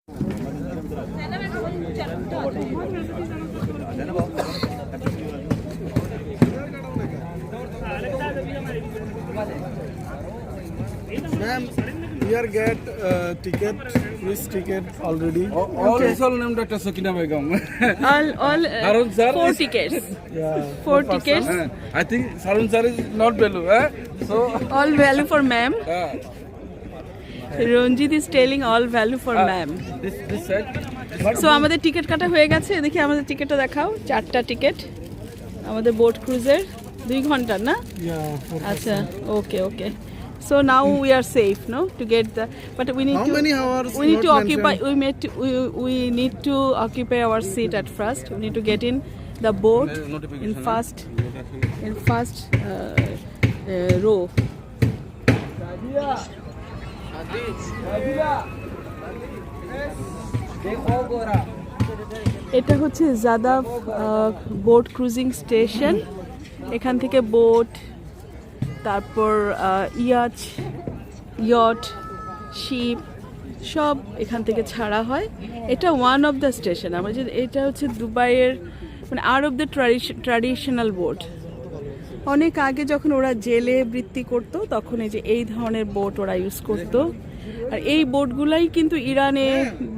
Ma'am, here get ticket, which ticket already? All is all named Dr. Sakina Begum. all Harun sir 4 is- tickets. Yeah. 4 tickets. I think Harun sir is not value. So, All value for ma'am. Ranjit is telling all value for ma'am. this side. So আমাদের ticket কাটা হয়ে গেছে। দেখি আমাদের টিকিটটা দেখাও। 4টা ticket আমাদের বোট ক্রুজের 2 ঘন্টার না? Yeah. আচ্ছা, ওকে ওকে। So now we are safe, no, to get the. But we need How to. many hours We need to not occupy. mentioned? We need to occupy our seat at first. We need to get in the boat Notification, in first row. এটা হচ্ছে জাদাফ boat cruising station. এখান থেকে boat, তারপর yacht, sheep সব এখান থেকে ছাড়া হয়। এটা ওয়ান অফ দ্য স্টেশন। আমরা যে এটা হচ্ছে দুবাইয়ের মানে art of the traditional boat. অনেক আগে যখন ওরা জেলে বৃত্তি করতো তখন এই ধরনের বোট ওরা ইউজ করতো। আর এই বোটগুলাই কিন্তু ইরানে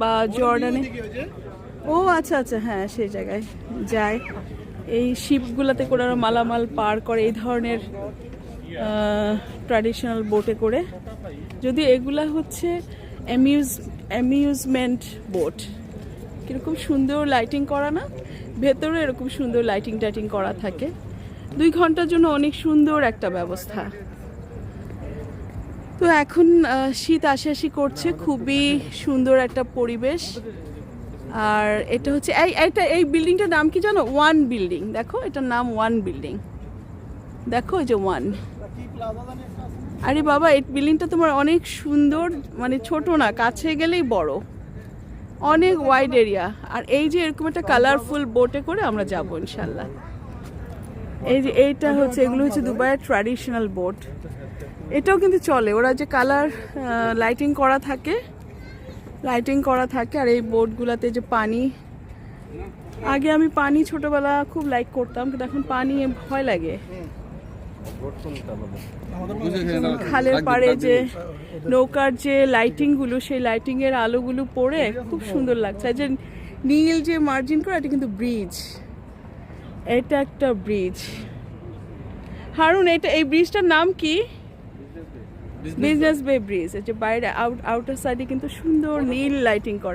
বা জর্ডানে, ও আচ্ছা আচ্ছা, হ্যাঁ সেই জায়গায় যায়। এই শিপগুলোতে করে ওরা মালামাল পার করে এই ধরনের ট্র্যাডিশনাল বোটে করে। যদি এগুলা হচ্ছে অ্যামিউজমেন্ট বোট। কীরকম সুন্দর লাইটিং করা না, ভেতরে এরকম সুন্দর লাইটিং টাইটিং করা থাকে। 2 ঘন্টার জন্য অনেক সুন্দর একটা ব্যবস্থা। তো এখন শীত আসি করছে, খুবই সুন্দর একটা পরিবেশ। আর এটা হচ্ছে এই বিল্ডিংটার নাম কি জানো? 1 বিল্ডিং। দেখো এটার নাম 1 বিল্ডিং। দেখো এই যে 1। আরে বাবা, এই বিল্ডিংটা তোমার অনেক সুন্দর, মানে ছোট না, কাছে গেলেই বড়, অনেক ওয়াইড এরিয়া। আর এই যে এরকম একটা কালারফুল বোটে করে আমরা যাবো ইনশাল্লাহ। এই যে এইটা হচ্ছে, এগুলো হচ্ছে দুবাইয়ের ট্র্যাডিশনাল বোট। এটাও কিন্তু চলে, ওরা যে কালার লাইটিং করা থাকে। আর এই বোটগুলোতে যে পানি, আগে আমি পানি ছোটবেলা খুব লাইক করতাম, কিন্তু এখন পানি ভয় লাগে। খালের পাড়ে যে নৌকার যে লাইটিংগুলো, সেই লাইটিংয়ের আলোগুলো পড়ে খুব সুন্দর লাগছে। যে নীল যে মার্জিন করে, এটা কিন্তু ব্রিজ, এটা একটা ব্রিজ। হারুন, এই ব্রিজটার নাম কি? বিজনেস বে ব্রিজ। যে বাইরে আউটার সাইডে কিন্তু সুন্দর নীল লাইটিং করা।